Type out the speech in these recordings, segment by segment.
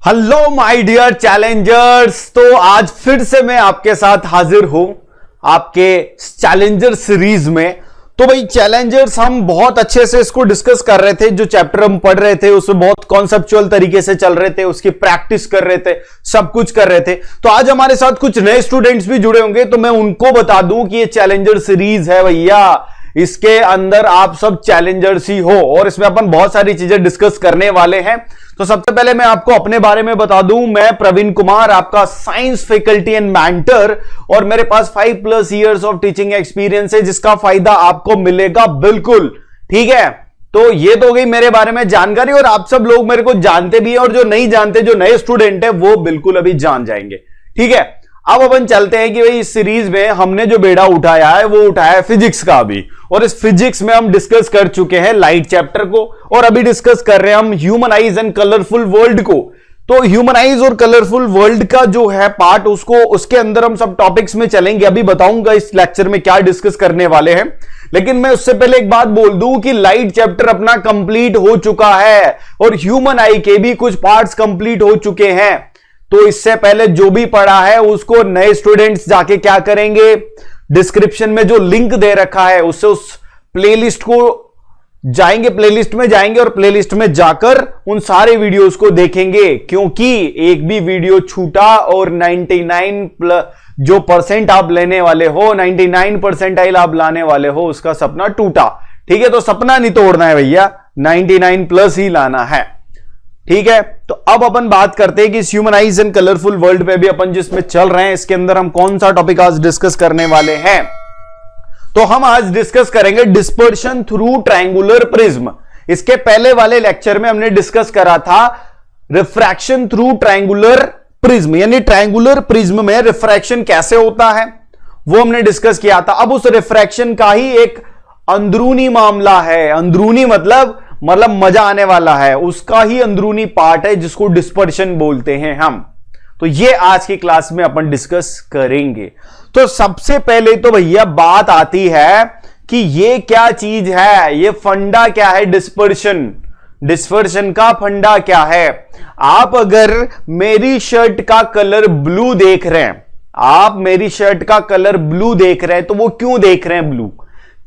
Hello my dear Challengers. तो आज फिर से मैं आपके साथ हाजिर हूं आपके चैलेंजर सीरीज में। तो भाई चैलेंजर्स हम बहुत अच्छे से इसको डिस्कस कर रहे थे। जो चैप्टर हम पढ़ रहे थे उसमें बहुत कॉन्सेप्चुअल तरीके से चल रहे थे, उसकी प्रैक्टिस कर रहे थे, सब कुछ कर रहे थे। तो आज हमारे साथ कुछ नए स्टूडेंट्स भी जुड़े होंगे, तो मैं उनको बता दूं कि ये चैलेंजर सीरीज है भैया, इसके अंदर आप सब चैलेंजर्स ही हो और इसमें अपन बहुत सारी चीजें डिस्कस करने वाले हैं। तो सबसे पहले मैं आपको अपने बारे में बता दूं, मैं प्रवीण कुमार, आपका साइंस फैकल्टी एंड मेंटर, और मेरे पास 5+ इयर्स ऑफ टीचिंग एक्सपीरियंस है, जिसका फायदा आपको मिलेगा बिल्कुल। ठीक है, तो ये तो हो गई मेरे बारे में जानकारी, और आप सब लोग मेरे को जानते भी हैं, और जो नहीं जानते, जो नए स्टूडेंट है, वो बिल्कुल अभी जान जाएंगे। ठीक है, अब अपन चलते हैं कि भाई इस सीरीज में हमने जो बेड़ा उठाया है वो उठाया है फिजिक्स का भी, और इस फिजिक्स में हम डिस्कस कर चुके हैं लाइट चैप्टर को, और अभी डिस्कस कर रहे हैं हम human eyes and colourful world को। तो ह्यूमन आइज और कलरफुल वर्ल्ड का जो है पार्ट, उसके अंदर हम सब टॉपिक्स में चलेंगे। अभी बताऊंगा इस लेक्चर में क्या डिस्कस करने वाले हैं, लेकिन मैं उससे पहले एक बात बोल दूं कि लाइट चैप्टर अपना कंप्लीट हो चुका है और ह्यूमन आई के भी कुछ पार्ट्स कंप्लीट हो चुके हैं। तो इससे पहले जो भी पढ़ा है उसको नए स्टूडेंट्स जाके क्या करेंगे, डिस्क्रिप्शन में जो लिंक दे रखा है उससे उस प्लेलिस्ट को जाएंगे, प्लेलिस्ट में जाएंगे और प्लेलिस्ट में जाकर उन सारे वीडियोस को देखेंगे, क्योंकि एक भी वीडियो छूटा और 99 जो परसेंट आप लेने वाले हो, 99 परसेंटाइल आप लाने वाले हो, उसका सपना टूटा। ठीक है, तो सपना नहीं तोड़ना है भैया, 99+ ही लाना है। ठीक है, तो अब अपन बात करते हैं कि human eyes and colourful world पे भी अपन जिसमें चल रहे हैं, इसके अंदर हम कौन सा टॉपिक आज डिस्कस करने वाले हैं। तो हम आज डिस्कस करेंगे डिस्पर्शन थ्रू ट्रायंगुलर प्रिज्म। इसके पहले वाले लेक्चर में हमने डिस्कस करा था रिफ्रैक्शन थ्रू ट्रायंगुलर प्रिज्म, यानी ट्रायंगुलर प्रिज्म में रिफ्रैक्शन कैसे होता है वो हमने डिस्कस किया था। अब उस रिफ्रैक्शन का ही एक अंदरूनी मामला है, अंदरूनी मतलब मजा आने वाला है, उसका ही अंदरूनी पार्ट है जिसको डिस्पर्शन बोलते हैं हम। तो ये आज की क्लास में अपन डिस्कस करेंगे। तो सबसे पहले तो भैया बात आती है कि ये क्या चीज है, ये फंडा क्या है डिस्पर्शन, डिस्पर्शन का फंडा क्या है। आप अगर मेरी शर्ट का कलर ब्लू देख रहे हैं, आप मेरी शर्ट का कलर ब्लू देख रहे हैं, तो वो क्यों देख रहे हैं ब्लू?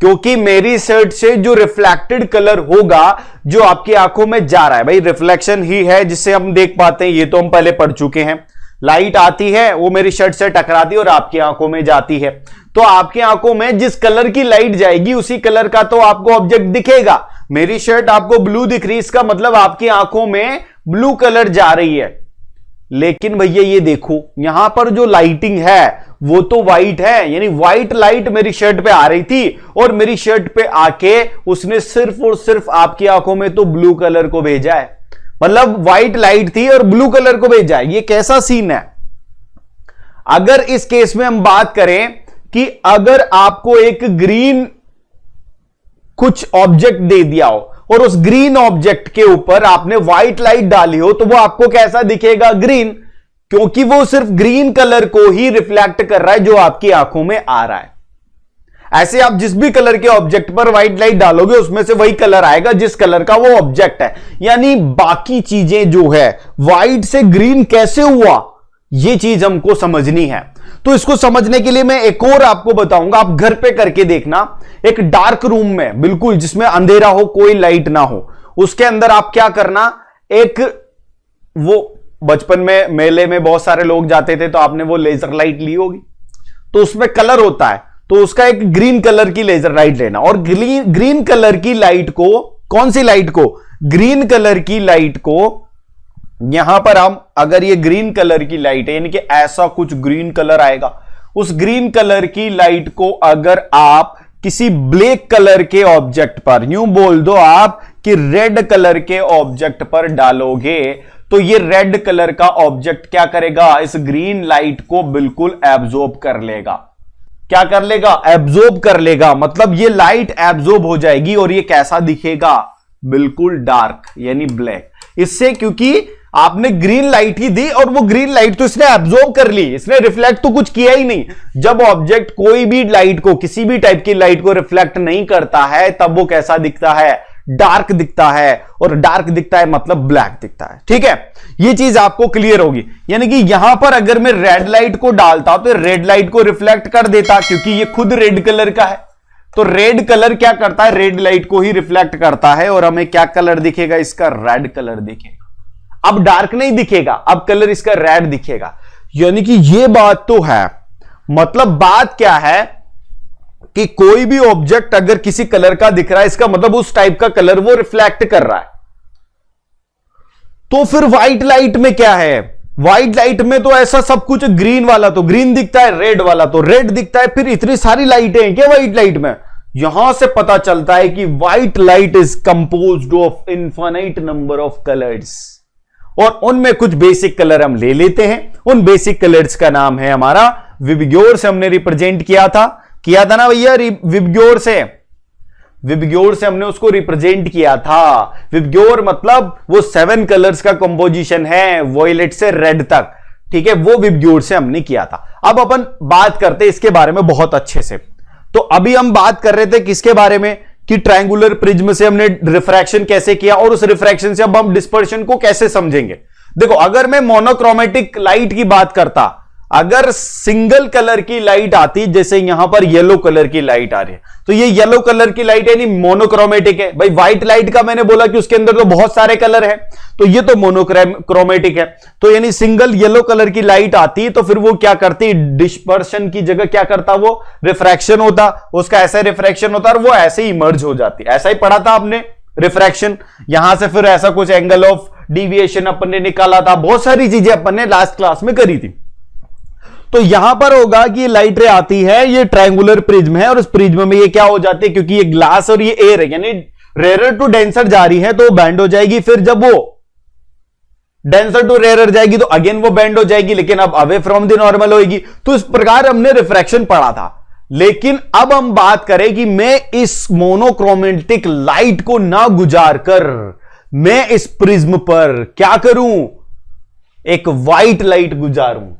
क्योंकि मेरी शर्ट से जो रिफ्लेक्टेड कलर होगा जो आपकी आंखों में जा रहा है, भाई रिफ्लेक्शन ही है जिससे हम देख पाते हैं, ये तो हम पहले पढ़ चुके हैं। लाइट आती है, वो मेरी शर्ट से टकराती है और आपकी आंखों में जाती है। तो आपकी आंखों में जिस कलर की लाइट जाएगी उसी कलर का तो आपको ऑब्जेक्ट दिखेगा। मेरी शर्ट आपको ब्लू दिख रही है, इसका मतलब आपकी आंखों में ब्लू कलर जा रही है। लेकिन भैया ये देखो, यहां पर जो लाइटिंग है वो तो व्हाइट है, यानी व्हाइट लाइट मेरी शर्ट पे आ रही थी और मेरी शर्ट पे आके उसने सिर्फ और सिर्फ आपकी आंखों में तो ब्लू कलर को भेजा है। मतलब व्हाइट लाइट थी और ब्लू कलर को भेजा है। ये कैसा सीन है? अगर इस केस में हम बात करें कि अगर आपको एक ग्रीन कुछ ऑब्जेक्ट दे दिया हो और उस ग्रीन ऑब्जेक्ट के ऊपर आपने व्हाइट लाइट डाली हो, तो वो आपको कैसा दिखेगा? ग्रीन, क्योंकि वो सिर्फ ग्रीन कलर को ही रिफ्लेक्ट कर रहा है जो आपकी आंखों में आ रहा है। ऐसे आप जिस भी कलर के ऑब्जेक्ट पर व्हाइट लाइट डालोगे उसमें से वही कलर आएगा जिस कलर का वो ऑब्जेक्ट है। यानी बाकी चीजें जो है, व्हाइट से ग्रीन कैसे हुआ, ये चीज हमको समझनी है। तो इसको समझने के लिए मैं एक और आपको बताऊंगा, आप घर पे करके देखना। एक डार्क रूम में, बिल्कुल जिसमें अंधेरा हो, कोई लाइट ना हो, उसके अंदर आप क्या करना, एक वो बचपन में मेले में बहुत सारे लोग जाते थे तो आपने वो लेजर लाइट ली होगी, तो उसमें कलर होता है, तो उसका एक ग्रीन कलर की लेजर लाइट लेना, और ग्रीन कलर की लाइट को, कौन सी लाइट को? ग्रीन कलर की लाइट को यहां पर हम, अगर ये ग्रीन कलर की लाइट है, यानी कि ऐसा कुछ ग्रीन कलर आएगा, उस ग्रीन कलर की लाइट को अगर आप किसी ब्लैक कलर के ऑब्जेक्ट पर, यूं बोल दो आप कि रेड कलर के ऑब्जेक्ट पर डालोगे, तो ये रेड कलर का ऑब्जेक्ट क्या करेगा? इस ग्रीन लाइट को बिल्कुल एब्जॉर्ब कर लेगा। क्या कर लेगा? एब्जॉर्ब कर लेगा। मतलब ये लाइट एब्जॉर्ब हो जाएगी और ये कैसा दिखेगा? बिल्कुल डार्क, यानी ब्लैक। इससे, क्योंकि आपने ग्रीन लाइट ही दी और वो ग्रीन लाइट तो इसने एब्जॉर्ब कर ली, इसने रिफ्लेक्ट तो कुछ किया ही नहीं। जब ऑब्जेक्ट कोई भी लाइट को, किसी भी टाइप की लाइट को रिफ्लेक्ट नहीं करता है, तब वो कैसा दिखता है? डार्क दिखता है, और डार्क दिखता है मतलब ब्लैक दिखता है। ठीक है, ये चीज आपको क्लियर होगी। यानी कि यहां पर अगर मैं रेड लाइट को डालता तो रेड लाइट को रिफ्लेक्ट कर देता, क्योंकि ये खुद रेड कलर का है। तो रेड कलर क्या करता है, रेड लाइट को ही रिफ्लेक्ट करता है, और हमें क्या कलर दिखेगा, इसका रेड कलर दिखेगा। अब डार्क नहीं दिखेगा, अब कलर इसका रेड दिखेगा। यानी कि ये बात तो है। मतलब बात क्या है कि कोई भी ऑब्जेक्ट अगर किसी कलर का दिख रहा है, इसका मतलब उस टाइप का कलर वो रिफ्लेक्ट कर रहा है। तो फिर व्हाइट लाइट में क्या है, व्हाइट लाइट में तो ऐसा सब कुछ, ग्रीन वाला तो ग्रीन दिखता है, रेड वाला तो रेड दिखता है। फिर इतनी सारी लाइटें हैं क्या व्हाइट लाइट में? यहां से पता चलता है कि white light is composed of infinite number of colours, और उनमें कुछ बेसिक कलर हम ले लेते हैं। उन बेसिक कलर्स का नाम है हमारा विबग्योर से हमने रिप्रेजेंट किया था ना भैया, विबग्योर से हमने उसको रिप्रेजेंट किया था। विबग्योर मतलब वो 7 कलर्स का कंपोजिशन है, वॉयलेट से रेड तक। ठीक है, वो विबग्योर से हमने किया था। अब अपन बात करते हैं इसके बारे में बहुत अच्छे से। तो अभी हम बात कर रहे थे किसके बारे में, कि ट्रायंगुलर प्रिज्म से हमने रिफ्रैक्शन कैसे किया, और उस रिफ्रैक्शन से अब हम डिस्पर्शन को कैसे समझेंगे। देखो, अगर मैं मोनोक्रोमेटिक लाइट की बात करता, अगर सिंगल कलर की लाइट आती, जैसे यहां पर येलो कलर की लाइट आ रही है, तो ये येलो कलर की लाइट यानी मोनोक्रोमेटिक है। भाई व्हाइट लाइट का मैंने बोला कि उसके अंदर तो बहुत सारे कलर हैं, तो ये तो मोनोक्रोमेटिक है। तो यानी सिंगल येलो कलर की लाइट आती तो फिर वो क्या करती, डिस्पर्शन की जगह क्या करता, वो रिफ्रैक्शन होता, उसका ऐसा रिफ्रैक्शन होता और वो ऐसे ही इमर्ज हो जाती। ऐसा ही पढ़ा था आपने रिफ्रैक्शन। यहां से फिर ऐसा कुछ एंगल ऑफ डिविएशन अपन ने निकाला था, बहुत सारी चीजें अपन ने लास्ट क्लास में करी थी। तो यहां पर होगा कि ये लाइट रे आती है, ये ट्रायंगुलर प्रिज्म है, और उस प्रिज्म में ये क्या हो जाती है, क्योंकि ये ग्लास और ये एयर है, यानी रेयर टू डेंसर जा रही है तो बैंड हो जाएगी। फिर जब वो डेंसर टू रेयर जाएगी तो अगेन वो बैंड हो जाएगी, लेकिन अब अवे फ्रॉम द नॉर्मल होगी। तो इस प्रकार हमने रिफ्रैक्शन पढ़ा था। लेकिन अब हम बात करें कि मैं इस मोनोक्रोमेटिक लाइट को ना गुजार कर मैं इस प्रिज्म पर क्या करूं, एक व्हाइट लाइट गुजारूं।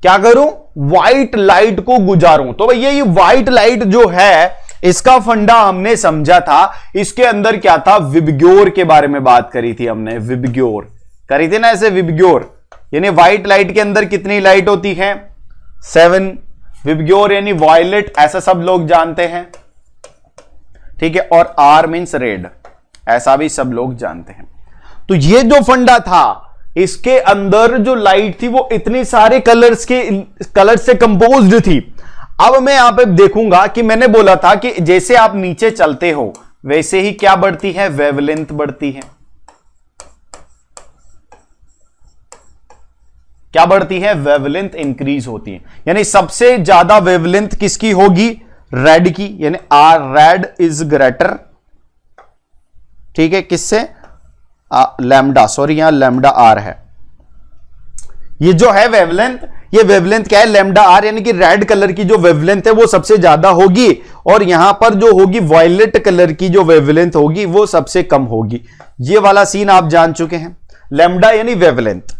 क्या करूं, व्हाइट लाइट को गुजारूं। तो भैया ये व्हाइट लाइट जो है, इसका फंडा हमने समझा था। इसके अंदर क्या था, विबग्योर के बारे में बात करी थी हमने, विबग्योर करी थी ना ऐसे, विबग्योर यानी व्हाइट लाइट के अंदर कितनी लाइट होती है, 7। विबग्योर यानी वॉयलेट, ऐसा सब लोग जानते हैं। ठीक है, और आर मीन्स रेड, ऐसा भी सब लोग जानते हैं। तो ये जो फंडा था, इसके अंदर जो लाइट थी वो इतनी सारे कलर्स से कंपोज्ड थी। अब मैं यहां पे देखूंगा कि मैंने बोला था कि जैसे आप नीचे चलते हो वैसे ही क्या बढ़ती है, वेवलेंथ बढ़ती है। क्या बढ़ती है, वेवलेंथ इंक्रीज होती है। यानी सबसे ज्यादा वेवलेंथ किसकी होगी, रेड की, यानी आर रेड इज ग्रेटर। ठीक है, किससे, लैम्डा, सॉरी यहां लैम्डा आर है। ये जो है वेवलेंथ, ये वेवलेंथ क्या है, लैम्डा आर, यानी कि रेड कलर की जो वेवलेंथ है वो सबसे ज्यादा होगी, और यहां पर जो होगी वॉयलेट कलर की जो वेवलेंथ होगी वो सबसे कम होगी। ये वाला सीन आप जान चुके हैं, लैम्डा यानी वेवलेंथ।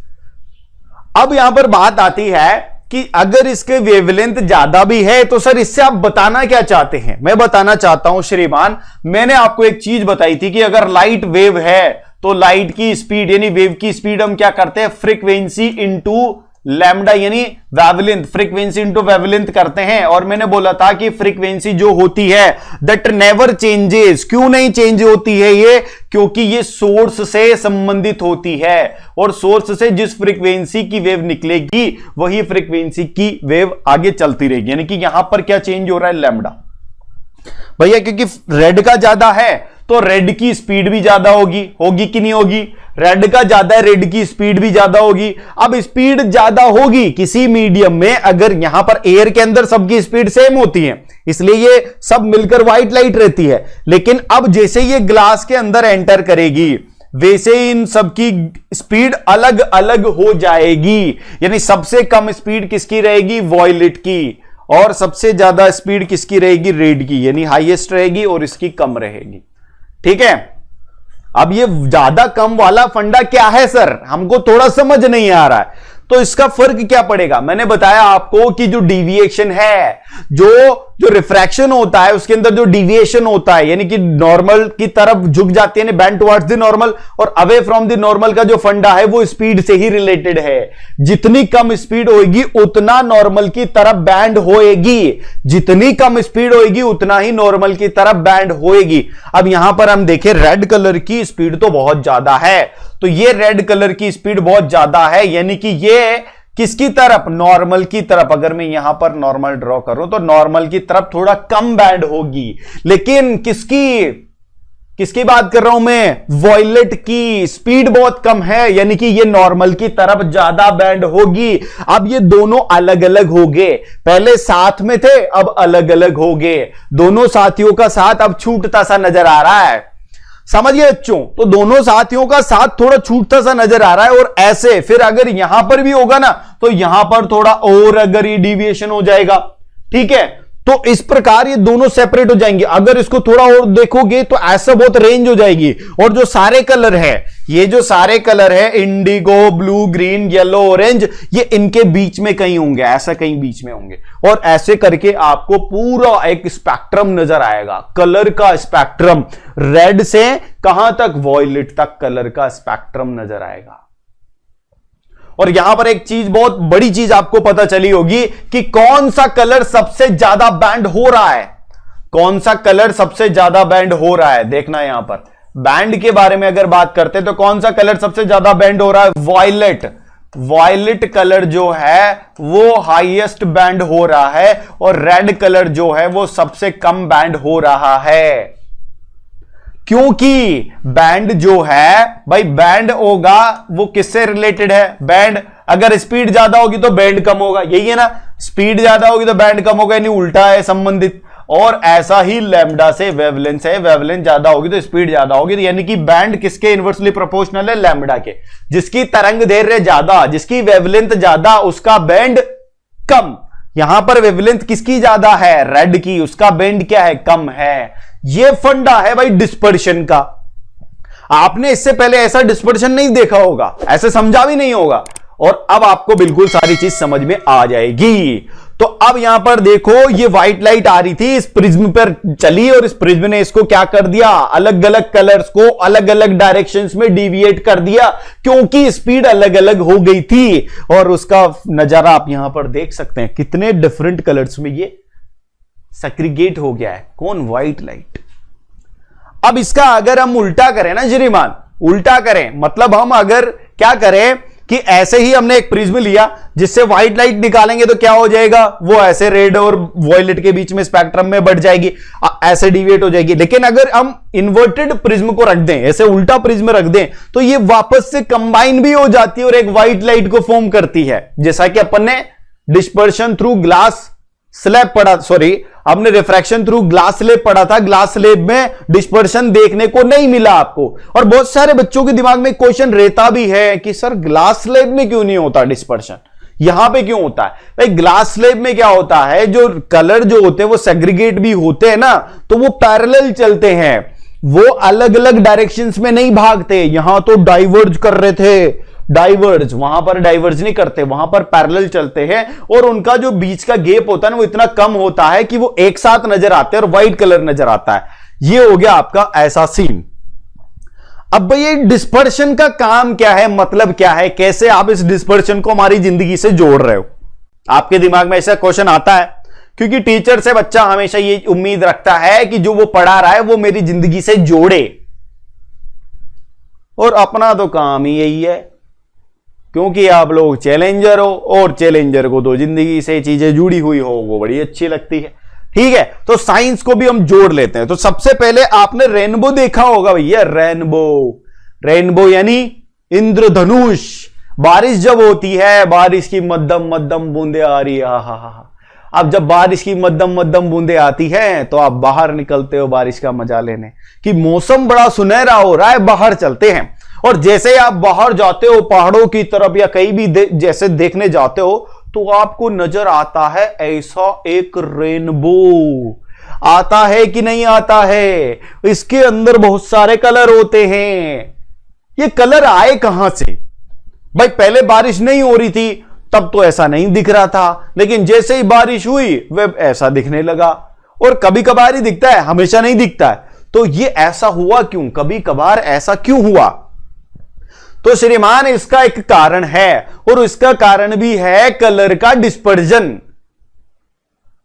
अब यहां पर बात आती है कि अगर इसके वेवलेंथ ज्यादा भी है तो सर इससे आप बताना क्या चाहते हैं। मैं बताना चाहता हूं श्रीमान, मैंने आपको एक चीज बताई थी कि अगर लाइट वेव है तो लाइट की स्पीड यानी वेव की स्पीड हम क्या करते हैं, फ्रीक्वेंसी इंटू लैम्डा यानी वेवलेंथ, फ्रीक्वेंसी इंटू वेवलेंथ करते हैं। और मैंने बोला था कि फ्रीक्वेंसी जो होती है दैट नेवर चेंजेस। क्यों नहीं चेंज होती है ये, क्योंकि ये सोर्स से संबंधित होती है, और सोर्स से जिस फ्रीक्वेंसी की वेव निकलेगी वही फ्रीक्वेंसी की वेव आगे चलती रहेगी। यानी कि यहां पर क्या चेंज हो रहा है, लैम्डा भैया, क्योंकि रेड का ज्यादा है तो रेड की स्पीड भी ज्यादा होगी कि नहीं होगी, रेड का ज्यादा है, रेड की स्पीड भी ज्यादा होगी। अब स्पीड ज्यादा होगी किसी मीडियम में, अगर यहां पर एयर के अंदर सबकी स्पीड सेम होती है इसलिए ये सब मिलकर व्हाइट लाइट रहती है। लेकिन अब जैसे ये ग्लास के अंदर एंटर करेगी वैसे ही इन सबकी स्पीड अलग अलग हो जाएगी। यानी सबसे कम स्पीड किसकी रहेगी, वॉयलेट की, और सबसे ज्यादा स्पीड किसकी रहेगी, रेड की, यानी हाईएस्ट रहेगी और इसकी कम रहेगी। ठीक है, अब ये ज्यादा कम वाला फंडा क्या है सर, हमको थोड़ा समझ नहीं आ रहा है। तो इसका फर्क क्या पड़ेगा? मैंने बताया आपको कि जो डिविएशन है, जो रिफ्रैक्शन होता है उसके अंदर जो डिविएशन होता है, यानी कि नॉर्मल की तरफ झुक जाती है, बैंड टुवर्ड्स द नॉर्मल, और अवे फ्रॉम द नॉर्मल का जो फंडा है वो स्पीड से ही रिलेटेड है। जितनी कम स्पीड होगी उतना नॉर्मल की तरफ बैंड होएगी, जितनी कम स्पीड होएगी उतना ही नॉर्मल की तरफ बैंड होएगी। अब यहां पर हम देखें, रेड कलर की स्पीड तो बहुत ज्यादा है, तो ये रेड कलर की स्पीड बहुत ज्यादा है, यानी कि ये किसकी तरफ? नॉर्मल की तरफ। अगर मैं यहां पर नॉर्मल ड्रॉ करूं तो नॉर्मल की तरफ थोड़ा कम बैंड होगी, लेकिन किसकी बात कर रहा हूं मैं? वॉयलेट की स्पीड बहुत कम है, यानी कि ये नॉर्मल की तरफ ज्यादा बैंड होगी। अब ये दोनों अलग अलग हो गए, पहले साथ में थे अब अलग अलग हो गए, दोनों साथियों का साथ अब छूटता सा नजर आ रहा है। समझिए बच्चों, तो दोनों साथियों का साथ थोड़ा छूटता सा नजर आ रहा है, और ऐसे फिर अगर यहां पर भी होगा ना तो यहां पर थोड़ा और अगर ये डिविएशन हो जाएगा, ठीक है, तो इस प्रकार ये दोनों सेपरेट हो जाएंगे। अगर इसको थोड़ा और देखोगे तो ऐसा बहुत रेंज हो जाएगी। और जो सारे कलर है, ये जो सारे कलर है, Indigo, blue, green, yellow, orange, ये इनके बीच में कहीं होंगे, ऐसा कहीं बीच में होंगे, और ऐसे करके आपको पूरा एक स्पेक्ट्रम नजर आएगा, कलर का स्पेक्ट्रम, रेड से कहां तक? वॉयलेट तक कलर का स्पेक्ट्रम नजर आएगा। और यहां पर एक चीज, बहुत बड़ी चीज आपको पता चली होगी कि कौन सा कलर सबसे ज्यादा बैंड हो रहा है, कौन सा कलर सबसे ज्यादा बैंड हो रहा है। देखना यहां पर बैंड के बारे में अगर बात करते हैं तो कौन सा कलर सबसे ज्यादा बैंड हो रहा है? वॉयलेट। वॉयलेट कलर जो है वो हाईएस्ट बैंड हो रहा है, और रेड कलर जो है वो सबसे कम बैंड हो रहा है। क्योंकि बैंड जो है भाई, बैंड होगा वो किससे रिलेटेड है? बैंड, अगर स्पीड ज्यादा होगी तो बैंड कम होगा, यही है ना, स्पीड ज्यादा होगी तो बैंड कम होगा, यानी उल्टा है संबंधित। और ऐसा ही लैम्डा से वेवलेंथ है, वेवलेंथ ज्यादा होगी तो स्पीड ज्यादा होगी, तो यानी कि बैंड किसके इनवर्सली प्रोपोर्शनल है? लैम्डा के। जिसकी तरंग दैर्घ्य ज्यादा, जिसकी वेवलेंथ ज्यादा, उसका बैंड कम। यहां पर वेवलेंथ किसकी ज्यादा है? रेड की, उसका बैंड क्या है? कम है। ये फंडा है भाई डिस्पर्शन का। आपने इससे पहले ऐसा डिस्पर्शन नहीं देखा होगा, ऐसे समझा भी नहीं होगा, और अब आपको बिल्कुल सारी चीज समझ में आ जाएगी। तो अब यहां पर देखो, ये व्हाइट लाइट आ रही थी, इस प्रिज्म पर चली, और इस प्रिज्म ने इसको क्या कर दिया? अलग अलग कलर्स को अलग अलग डायरेक्शंस में डिविएट कर दिया, क्योंकि स्पीड अलग अलग हो गई थी। और उसका नजारा आप यहां पर देख सकते हैं, कितने डिफरेंट कलर्स में ये सेग्रीगेट हो गया है। कौन? White light. अब इसका अगर हम उल्टा करें ना श्रीमान, उल्टा करें मतलब हम अगर क्या करें कि ऐसे ही हमने एक प्रिज्म लिया जिससे व्हाइट लाइट निकालेंगे तो क्या हो जाएगा? वो ऐसे रेड और वॉयलेट के बीच में स्पेक्ट्रम में बढ़ जाएगी, ऐसे डिविएट हो जाएगी। लेकिन अगर हम इन्वर्टेड प्रिज्म को रख दें, ऐसे उल्टा प्रिज्म रख दें, तो ये वापस से कंबाइन भी हो जाती है और एक व्हाइट लाइट को फॉर्म करती है। जैसा कि अपन ने डिस्पर्शन थ्रू ग्लास स्लैब पढ़ा, सॉरी, हमने रिफ्रैक्शन थ्रू ग्लास स्लैब पढ़ा था। ग्लास स्लैब में डिस्पर्शन देखने को नहीं मिला आपको। और बहुत सारे बच्चों के दिमाग में क्वेश्चन रहता भी है कि सर ग्लास स्लैब में क्यों नहीं होता डिस्पर्शन, यहां पे क्यों होता है? भाई ग्लास स्लैब में क्या होता है, जो कलर जो होते हैं वो सेग्रीगेट भी होते हैं ना, तो वो पैरेलल चलते हैं, वो अलग अलग डायरेक्शंस में नहीं भागते। यहां तो डाइवर्ज कर रहे थे, डाइवर्ज, वहां पर डाइवर्ज नहीं करते, वहां पर पैरेलल चलते हैं, और उनका जो बीच का गैप होता है ना वो इतना कम होता है कि वो एक साथ नजर आते हैं और व्हाइट कलर नजर आता है। ये हो गया आपका ऐसा सीन। अब भाई ये डिस्पर्शन का काम क्या है, मतलब क्या है, कैसे आप इस डिस्पर्शन को हमारी जिंदगी से जोड़ रहे हो? आपके दिमाग में ऐसा क्वेश्चन आता है क्योंकि टीचर से बच्चा हमेशा ये उम्मीद रखता है कि जो वो पढ़ा रहा है वो मेरी जिंदगी से जोड़े, और अपना तो काम ही यही है, क्योंकि आप लोग चैलेंजर हो, और चैलेंजर को तो जिंदगी से चीजें जुड़ी हुई हो वो बड़ी अच्छी लगती है। ठीक है, तो साइंस को भी हम जोड़ लेते हैं। तो सबसे पहले आपने रेनबो देखा होगा भैया, रेनबो, रेनबो यानी इंद्रधनुष। बारिश जब होती है, बारिश की मध्यम मध्यम बूंदे आ रही है, हा हा हा। अब जब बारिश की मध्यम मध्यम बूंदे आती हैं तो आप बाहर निकलते हो बारिश का मजा लेने, कि मौसम बड़ा सुनहरा हो रहा है, बाहर चलते हैं। और जैसे आप बाहर जाते हो पहाड़ों की तरफ या कहीं भी जैसे देखने जाते हो, तो आपको नजर आता है ऐसा एक रेनबो। आता है कि नहीं आता है? इसके अंदर बहुत सारे कलर होते हैं। ये कलर आए कहां से? भाई पहले बारिश नहीं हो रही थी तब तो ऐसा नहीं दिख रहा था, लेकिन जैसे ही बारिश हुई वह ऐसा दिखने लगा। और कभी कभार ही दिखता है, हमेशा नहीं दिखता है। तो ये ऐसा हुआ क्यों, कभी कभार ऐसा क्यों हुआ? तो श्रीमान इसका एक कारण है, और इसका कारण भी है कलर का डिस्पर्जन।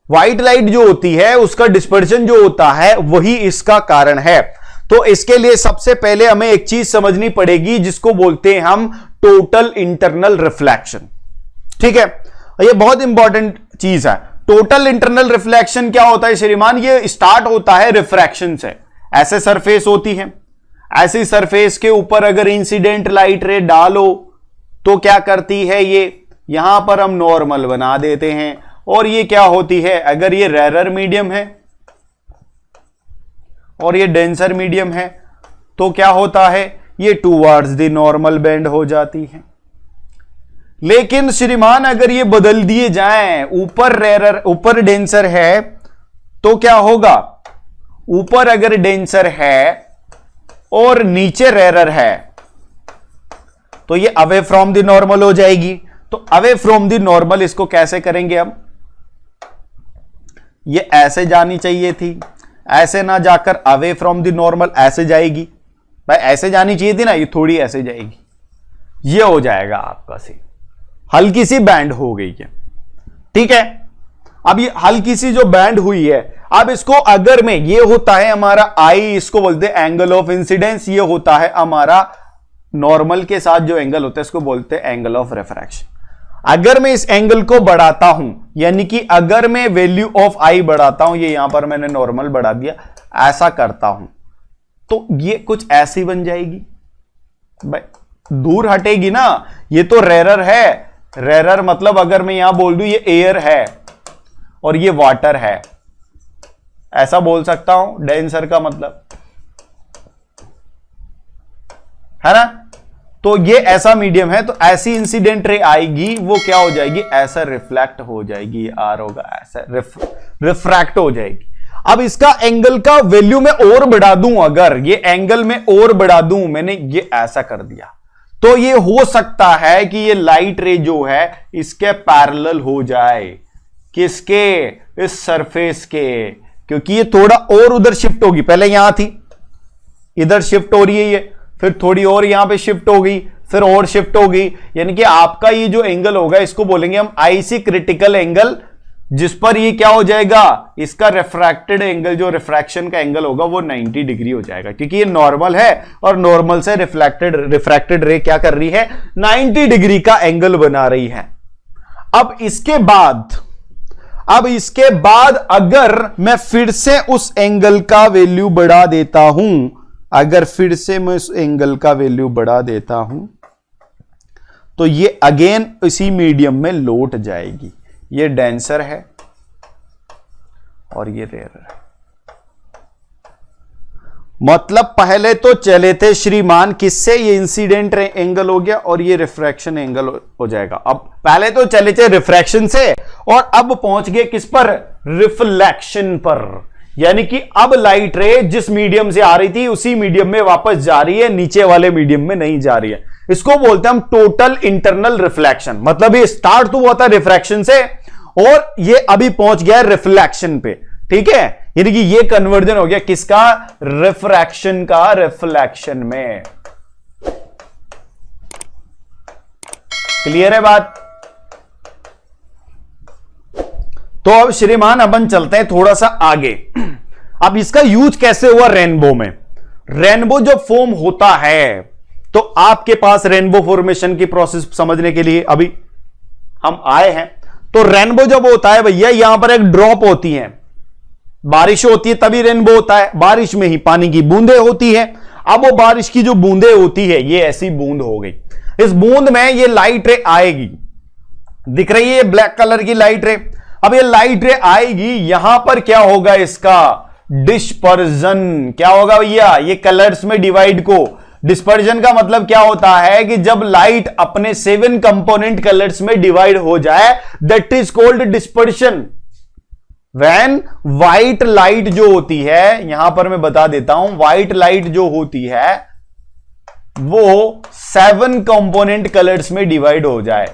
व्हाइट लाइट जो होती है उसका डिस्पर्जन जो होता है वही इसका कारण है। तो इसके लिए सबसे पहले हमें एक चीज समझनी पड़ेगी जिसको बोलते हैं हम टोटल इंटरनल रिफ्लेक्शन। ठीक है, ये बहुत इंपॉर्टेंट चीज है। टोटल इंटरनल रिफ्लेक्शन क्या होता है श्रीमान? ये स्टार्ट होता है रिफ्रैक्शन से। ऐसे सरफेस होती है, ऐसी सरफेस के ऊपर अगर इंसिडेंट लाइट रे डालो तो क्या करती है, ये यहां पर हम नॉर्मल बना देते हैं। और ये क्या होती है, अगर ये रेरर मीडियम है और ये डेंसर मीडियम है तो क्या होता है, ये टूवर्ड्स द नॉर्मल बेंड हो जाती है। लेकिन श्रीमान अगर ये बदल दिए जाएं, ऊपर रेरर ऊपर डेंसर है तो क्या होगा, ऊपर अगर डेंसर है और नीचे रेरर है तो ये अवे फ्रॉम द नॉर्मल हो जाएगी। तो अवे फ्रॉम द नॉर्मल इसको कैसे करेंगे हम, ये ऐसे जानी चाहिए थी, ऐसे ना जाकर अवे फ्रॉम द नॉर्मल ऐसे जाएगी। भाई ऐसे जानी चाहिए थी ना, ये थोड़ी ऐसे जाएगी, ये हो जाएगा आपका सी हल्की सी बैंड हो गई है। ठीक है, अब ये हल्की सी जो बैंड हुई है, अब इसको अगर में ये होता है हमारा आई, इसको बोलते हैं एंगल ऑफ इंसिडेंस, ये होता है हमारा नॉर्मल के साथ जो एंगल होता है इसको बोलते हैं एंगल ऑफ रिफ्रैक्शन। अगर मैं इस एंगल को बढ़ाता हूं, यानी कि अगर मैं वैल्यू ऑफ आई बढ़ाता हूं, ये यहां पर मैंने नॉर्मल बढ़ा दिया, ऐसा करता हूं तो ये कुछ ऐसी बन जाएगी। भाई दूर हटेगी ना, ये तो रेरर है। रेरर मतलब अगर मैं यहां बोल दूं ये एयर है और ये वाटर है, ऐसा बोल सकता हूं। डेंसर का मतलब है ना, तो ये ऐसा मीडियम है, तो ऐसी इंसिडेंट रे आएगी, वो क्या हो जाएगी, ऐसा रिफ्लेक्ट हो जाएगी, आर होगा ऐसा रिफ्रैक्ट हो जाएगी। अब इसका एंगल का वैल्यू में और बढ़ा दूं, अगर ये एंगल में और बढ़ा दूं, मैंने ये ऐसा कर दिया, तो ये हो सकता है कि ये लाइट रे जो है इसके पैरेलल हो जाए, किसके, इस सरफेस के, क्योंकि ये थोड़ा और उधर शिफ्ट होगी। पहले यहां थी, इधर शिफ्ट हो रही है ये, फिर थोड़ी और यहां पे शिफ्ट हो गई, फिर और शिफ्ट हो गई, यानी कि आपका ये जो एंगल होगा इसको बोलेंगे हम आईसी क्रिटिकल एंगल, जिस पर ये क्या हो जाएगा, इसका रिफ्रैक्टेड एंगल, जो रिफ्रैक्शन का एंगल होगा वो 90 डिग्री हो जाएगा, क्योंकि ये नॉर्मल है और नॉर्मल से रिफ्रैक्टेड रे क्या कर रही है, 90 डिग्री का एंगल बना रही है। अब इसके बाद अगर मैं फिर से उस एंगल का वैल्यू बढ़ा देता हूं, अगर फिर से मैं उस एंगल का वैल्यू बढ़ा देता हूं तो ये अगेन इसी मीडियम में लौट जाएगी। ये डेंसर है और ये रेयर है। मतलब पहले तो चले थे श्रीमान किससे, ये इंसिडेंट एंगल हो गया और ये रिफ्रैक्शन एंगल हो जाएगा। अब पहले तो चले थे रिफ्रैक्शन से और अब पहुंच गए किस पर, रिफ्लेक्शन पर। यानी कि अब लाइट रे जिस मीडियम से आ रही थी उसी मीडियम में वापस जा रही है, नीचे वाले मीडियम में नहीं जा रही है। इसको बोलते हैं हम टोटल इंटरनल रिफ्लेक्शन। मतलब ये स्टार्ट तो हुआ था रिफ्रैक्शन से और ये अभी पहुंच गया रिफ्लेक्शन पे। ठीक है, यानी कि ये कन्वर्जन हो गया किसका, रिफ्रैक्शन का रिफ्लेक्शन में। क्लियर है बात? तो अब श्रीमान अपन चलते हैं थोड़ा सा आगे। अब इसका यूज कैसे हुआ रेनबो में। रेनबो जब फॉर्म होता है तो आपके पास रेनबो फॉर्मेशन की प्रोसेस समझने के लिए अभी हम आए हैं। तो रेनबो जब होता है भैया, यहां पर एक ड्रॉप होती है, बारिश होती है तभी रेनबो होता है, बारिश में ही पानी की बूंदें होती है। अब वो बारिश की जो बूंदें होती है, ये ऐसी बूंद हो गई, इस बूंद में ये लाइट रे आएगी, दिख रही है ये ब्लैक कलर की लाइट रे। अब ये लाइट रे आएगी, यहां पर क्या होगा, इसका डिस्पर्जन। क्या होगा भैया, ये कलर्स में डिवाइड को, डिस्पर्जन का मतलब क्या होता है कि जब लाइट अपने 7 कंपोनेंट कलर्स में डिवाइड हो जाए, that is called dispersion. When white light जो होती है, यहां पर मैं बता देता हूं, व्हाइट लाइट जो होती है वो 7 कंपोनेंट कलर्स में डिवाइड हो जाए,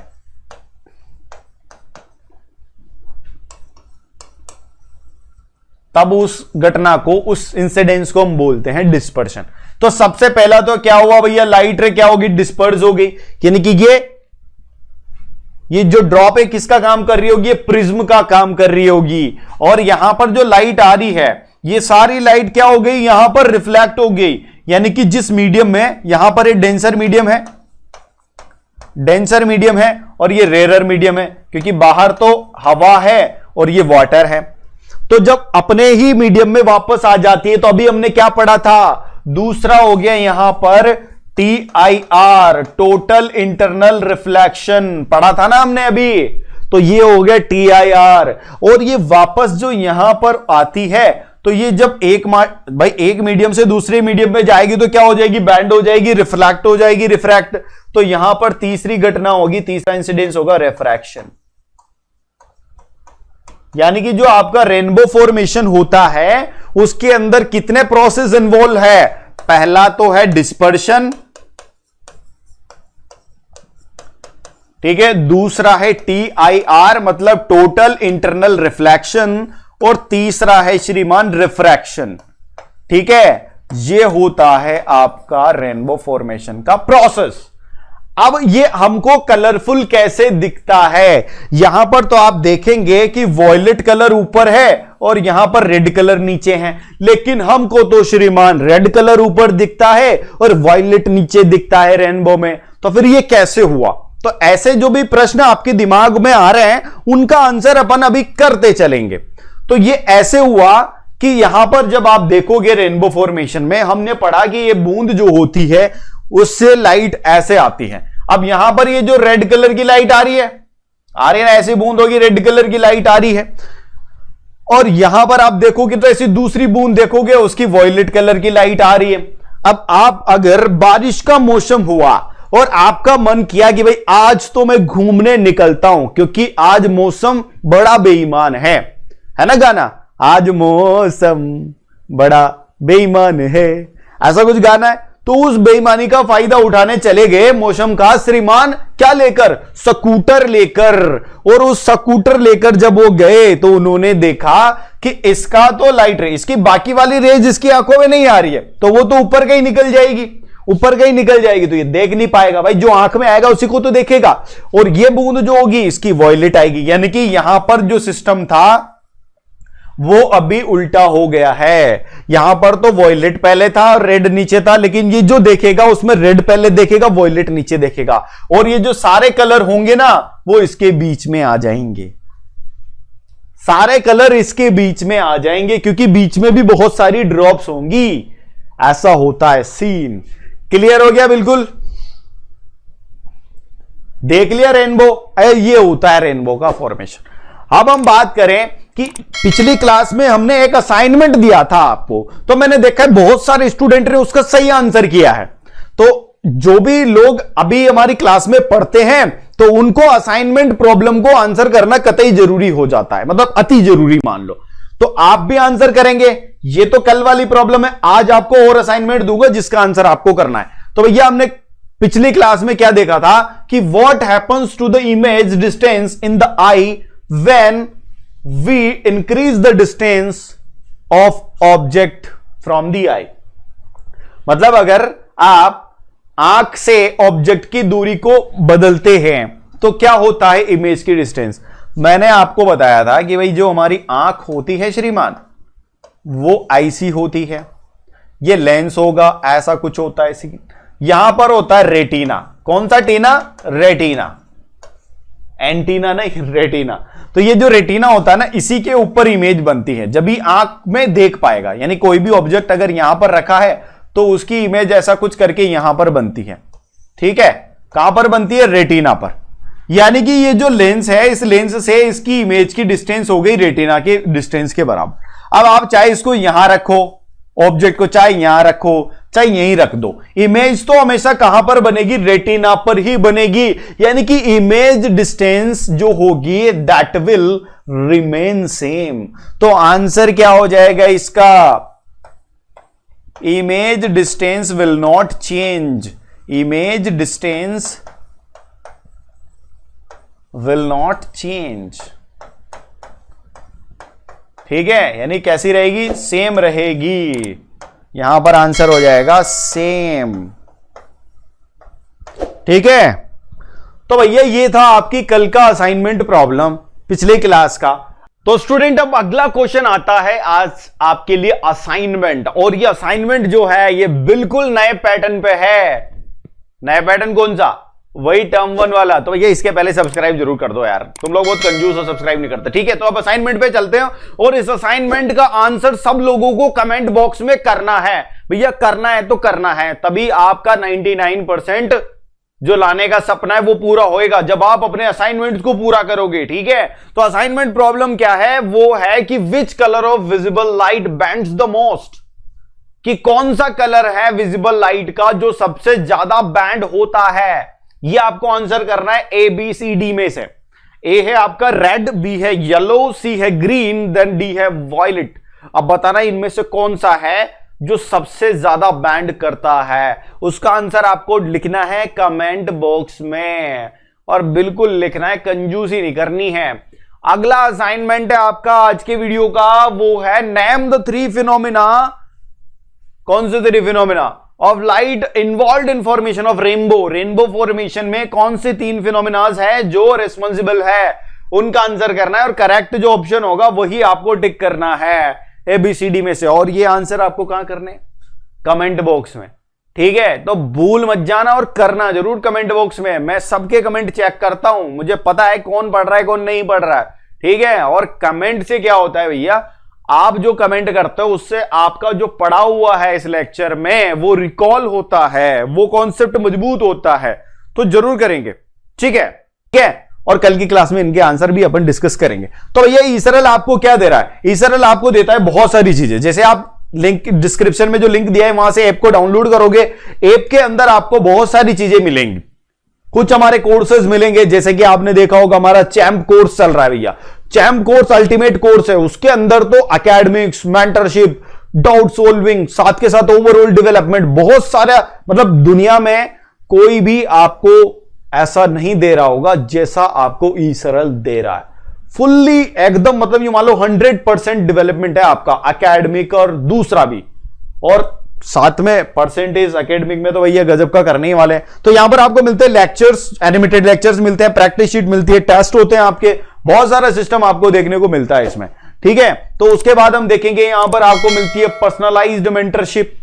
तब उस घटना को, उस इंसिडेंस को हम बोलते हैं डिस्पर्शन। तो सबसे पहला तो क्या हुआ भैया, लाइट रे क्या होगी, डिस्पर्स हो गई, यानी कि ये जो ड्रॉप है किसका काम कर रही होगी, ये प्रिज्म का काम कर रही होगी। और यहां पर जो लाइट आ रही है, ये सारी लाइट क्या हो गई, यहां पर रिफ्लेक्ट हो गई, यानी कि जिस मीडियम में, यहां पर ये डेंसर मीडियम है, डेंसर मीडियम है, और ये रेयर मीडियम है, क्योंकि बाहर तो हवा है और ये वाटर है। तो जब अपने ही मीडियम में वापस आ जाती है, तो अभी हमने क्या पढ़ा था, दूसरा हो गया यहां पर TIR, टोटल इंटरनल रिफ्लेक्शन, पढ़ा था ना हमने अभी। तो ये हो गया TIR, और ये वापस जो यहां पर आती है, तो ये जब एक मीडियम से दूसरे मीडियम में जाएगी तो क्या हो जाएगी, बैंड हो जाएगी, रिफ्लेक्ट हो जाएगी, रिफ्रैक्ट। तो यहां पर तीसरी घटना होगी, तीसरा इंसिडेंस होगा रिफ्रैक्शन। यानी कि जो आपका रेनबो फॉर्मेशन होता है, उसके अंदर कितने प्रोसेस इन्वॉल्व है, पहला तो है डिस्पर्शन, ठीक है, दूसरा है TIR मतलब टोटल इंटरनल रिफ्लेक्शन, और तीसरा है श्रीमान रिफ्रैक्शन। ठीक है, ये होता है आपका रेनबो फॉर्मेशन का प्रोसेस। अब ये हमको कलरफुल कैसे दिखता है, यहां पर तो आप देखेंगे कि वॉयलेट कलर ऊपर है और यहां पर रेड कलर नीचे है, लेकिन हमको तो श्रीमान रेड कलर ऊपर दिखता है और वॉयलेट नीचे दिखता है रेनबो में। तो फिर ये कैसे हुआ? तो ऐसे जो भी प्रश्न आपके दिमाग में आ रहे हैं, उनका आंसर अपन अभी करते चलेंगे। तो ये ऐसे हुआ कि यहां पर जब आप देखोगे रेनबो फॉर्मेशन में, हमने पढ़ा कि ये बूंद जो होती है उससे लाइट ऐसे आती है। अब यहां पर ये जो रेड कलर की लाइट आ रही है ना, ऐसी बूंद होगी, रेड कलर की लाइट आ रही है, और यहां पर आप देखोगे तो ऐसी दूसरी बूंद देखोगे, उसकी वॉयलेट कलर की लाइट आ रही है। अब आप अगर बारिश का मौसम हुआ और आपका मन किया कि भाई आज तो मैं घूमने निकलता हूं क्योंकि आज मौसम बड़ा बेईमान है ना गाना, आज मौसम बड़ा बेईमान है, ऐसा कुछ गाना है। तो उस बेईमानी का फायदा उठाने चले गए मौसम का श्रीमान, क्या लेकर, स्कूटर लेकर। और उस स्कूटर लेकर जब वो गए तो उन्होंने देखा कि इसका तो लाइट रे, इसकी बाकी वाली रेज इसकी आंखों में नहीं आ रही है, तो वो तो ऊपर कहीं निकल जाएगी, ऊपर कहीं निकल जाएगी, तो ये देख नहीं पाएगा। भाई जो आंख में आएगा उसी को तो देखेगा, और ये बूंद जो होगी इसकी वॉयलेट आएगी। यानी कि यहां पर जो सिस्टम था वो अभी उल्टा हो गया है। यहां पर तो वॉयलेट पहले था और रेड नीचे था, लेकिन ये जो देखेगा उसमें रेड पहले देखेगा, वॉयलेट नीचे देखेगा, और ये जो सारे कलर होंगे ना वो इसके बीच में आ जाएंगे, सारे कलर इसके बीच में आ जाएंगे, क्योंकि बीच में भी बहुत सारी ड्रॉप्स होंगी। ऐसा होता है सीन। क्लियर हो गया? बिल्कुल देख लिया रेनबो, ये होता है रेनबो का फॉर्मेशन। अब हम बात करें कि पिछली क्लास में हमने एक असाइनमेंट दिया था आपको, तो मैंने देखा है बहुत सारे स्टूडेंट ने उसका सही आंसर किया है। तो जो भी लोग अभी हमारी क्लास में पढ़ते हैं तो उनको असाइनमेंट प्रॉब्लम को आंसर करना कतई जरूरी हो जाता है, मतलब अति जरूरी मान लो। तो आप भी आंसर करेंगे, ये तो कल वाली प्रॉब्लम है, आज आपको और असाइनमेंट दूंगा जिसका आंसर आपको करना है। तो भैया हमने पिछली क्लास में क्या देखा था कि what happens to the image distance in the eye when we increase the distance of object from the eye। मतलब अगर आप आंख से ऑब्जेक्ट की दूरी को बदलते हैं तो क्या होता है इमेज की डिस्टेंस। मैंने आपको बताया था कि भाई जो हमारी आंख होती है श्रीमान, वो आईसी होती है, ये लेंस होगा, ऐसा कुछ होता है। यहां पर होता है रेटिना। कौन सा टीना? रेटिना, एंटीना नहीं, रेटिना। तो ये जो रेटिना होता है ना, इसी के ऊपर इमेज बनती है, जब भी आंख में देख पाएगा। यानी कोई भी ऑब्जेक्ट अगर यहां पर रखा है तो उसकी इमेज ऐसा कुछ करके यहां पर बनती है। ठीक है, कहां पर बनती है? रेटिना पर। यानी कि ये जो लेंस है, इस लेंस से इसकी इमेज की डिस्टेंस हो गई रेटिना के डिस्टेंस के बराबर। अब आप चाहे इसको यहां रखो ऑब्जेक्ट को, चाहे यहां रखो, चाहे यहीं रख दो, इमेज तो हमेशा कहां पर बनेगी? रेटिना पर ही बनेगी। यानी कि इमेज डिस्टेंस जो होगी दैट विल रिमेन सेम। तो आंसर क्या हो जाएगा इसका? Image distance will not change. Image distance will not change. ठीक है, यानी कैसी रहेगी, सेम रहेगी। यहां पर आंसर हो जाएगा सेम। ठीक है, तो भैया ये था आपकी कल का असाइनमेंट प्रॉब्लम पिछले क्लास का। तो स्टूडेंट अब अगला क्वेश्चन आता है आज आपके लिए असाइनमेंट, और ये असाइनमेंट जो है ये बिल्कुल नए पैटर्न पे है। नया पैटर्न कौन सा, वही टर्म 1 वाला। तो भैया इसके पहले सब्सक्राइब जरूर कर दो यार, तुम लोग बहुत कंजूस हो, सब्सक्राइब नहीं करते। ठीक है, तो अब असाइनमेंट पे चलते हैं, और इस असाइनमेंट का आंसर सब लोगों को कमेंट बॉक्स में करना है। भैया करना है तो करना है, तभी आपका 99% जो लाने का सपना है वो पूरा होएगा, जब आप अपने असाइनमेंट को पूरा करोगे। ठीक है, तो असाइनमेंट प्रॉब्लम क्या है, वो है कि which colour of visible light bends the most, कि कौन सा कलर है विजिबल लाइट का जो सबसे ज्यादा बैंड होता है। ये आपको आंसर करना है ए बी सी डी में से। ए है आपका रेड, बी है येलो, सी है ग्रीन, देन डी है वॉयलेट। अब बताना इनमें से कौन सा है जो सबसे ज्यादा बैंड करता है। उसका आंसर आपको लिखना है कमेंट बॉक्स में, और बिल्कुल लिखना है, कंजूसी नहीं करनी है। अगला असाइनमेंट है आपका आज के वीडियो का, वो है नेम द 3 फिनोमिना। कौन से 3 phenomena of light involve in formation of rainbow. Rainbow formation में कौन से 3 फिनोमिनाज है जो रिस्पॉन्सिबल है, उनका आंसर करना है, और करेक्ट जो ऑप्शन होगा वही आपको टिक करना है ABCD में से। और ये आंसर आपको कहां करने, कमेंट बॉक्स में। ठीक है, तो भूल मत जाना और करना जरूर कमेंट बॉक्स में। मैं सबके कमेंट चेक करता हूं, मुझे पता है कौन पढ़ रहा है कौन नहीं पढ़ रहा है। ठीक है, और कमेंट से क्या होता है भैया, आप जो कमेंट करते हो उससे आपका जो पढ़ा हुआ है इस लेक्चर में वो रिकॉल होता है, वो कॉन्सेप्ट मजबूत होता है। तो जरूर करेंगे। ठीक है, ठीक है, और कल की क्लास में इनके आंसर भी अपन डिस्कस करेंगे। तो ये ईसरल आपको क्या दे रहा है, ईसरल आपको देता है बहुत सारी चीजें। जैसे आप लिंक डिस्क्रिप्शन में जो लिंक दिया है वहां से ऐप को डाउनलोड करोगे, ऐप के अंदर आपको बहुत सारी चीजें मिलेंगी। कुछ हमारे कोर्सेज मिलेंगे, जैसे कि आपने देखा होगा हमारा चैंप कोर्स चल रहा है भैया, चैंप कोर्स अल्टीमेट कोर्स है। उसके अंदर तो एकेडमिक्स, मेंटरशिप, डाउट सोल्विंग, साथ के साथ ओवरऑल डेवलपमेंट, बहुत सारा, मतलब दुनिया में कोई भी आपको ऐसा नहीं दे रहा होगा जैसा आपको ईसरल दे रहा है। फुल्ली एकदम, मतलब ये मान लो 100% डेवलपमेंट है आपका एकेडमिक और दूसरा भी, और साथ में परसेंटेज एकेडमिक में तो भैया गजब का करने ही वाले हैं। तो यहां पर आपको मिलते हैं लेक्चर्स, एनिमेटेड लेक्चर्स मिलते हैं, प्रैक्टिस शीट मिलती है, टेस्ट होते हैं आपके, बहुत सारा सिस्टम आपको देखने को मिलता है इसमें। ठीक है, तो उसके बाद हम देखेंगे यहां पर आपको मिलती है पर्सनलाइज्ड मेंटरशिप।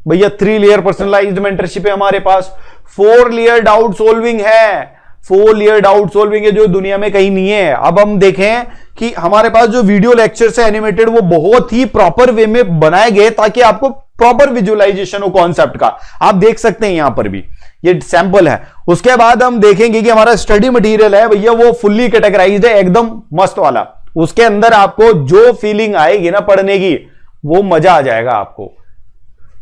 भैया 3 लेयर पर्सनलाइज्ड मेंटरशिप है हमारे पास। 4 लेयर डाउट सोल्विंग है, 4 लेयर डाउट सोल्विंग है जो दुनिया में कहीं नहीं है। अब हम देखें कि हमारे पास जो वीडियो लेक्चर्स है एनिमेटेड, वो बहुत ही प्रॉपर वे में बनाए गए ताकि आपको प्रॉपर विजुअलाइजेशन हो कॉन्सेप्ट का। आप देख सकते हैं यहां पर भी, ये सैंपल है। उसके बाद हम देखेंगे कि हमारा स्टडी मटेरियल है भैया, वो फुल्ली कैटेगराइज्ड है, एकदम मस्त वाला। उसके अंदर आपको जो फीलिंग आएगी ना पढ़ने की, वो मजा आ जाएगा आपको।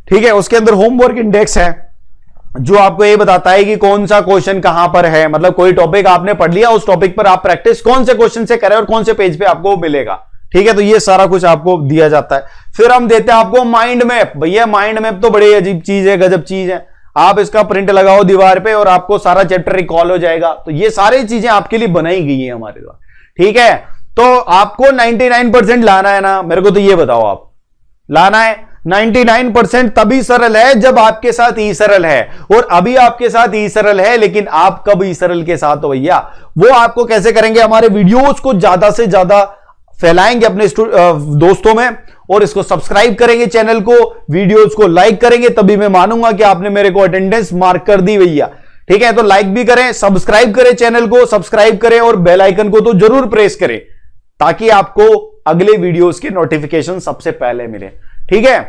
ठीक है, उसके अंदर होमवर्क इंडेक्स है जो आपको ये बताता है कि कौन सा क्वेश्चन कहां पर है, मतलब कोई टॉपिक आपने पढ़ लिया, उस टॉपिक पर आप प्रैक्टिस कौन से क्वेश्चन से करें और कौन से पेज पे आपको मिलेगा। ठीक है, तो ये सारा कुछ आपको दिया जाता है। फिर हम देते हैं आपको माइंड मैप। भैया माइंड मैप तो बड़ी अजीब चीज है, गजब चीज है। आप इसका प्रिंट लगाओ दीवार पे और आपको सारा चैप्टर रिकॉल हो जाएगा। तो ये सारी चीजें आपके लिए बनाई गई है हमारे द्वारा। ठीक है, तो आपको 99% लाना है ना, मेरे को तो ये बताओ, आप लाना है 99%। तभी सरल है जब आपके साथ ई सरल है, और अभी आपके साथ ई सरल है, लेकिन आप कब ई सरल के साथ हो भैया, वो आपको कैसे करेंगे, हमारे वीडियोस को ज्यादा से ज्यादा फैलाएंगे अपने दोस्तों में, और इसको सब्सक्राइब करेंगे चैनल को, वीडियोस को लाइक करेंगे, तभी मैं मानूंगा कि आपने मेरे को अटेंडेंस मार्क कर दी भैया। ठीक है, तो लाइक भी करें, सब्सक्राइब करें चैनल को, सब्सक्राइब करें, और बेल आइकन को तो जरूर प्रेस करें ताकि आपको अगले वीडियोस की नोटिफिकेशन सबसे पहले मिले। ठीक है,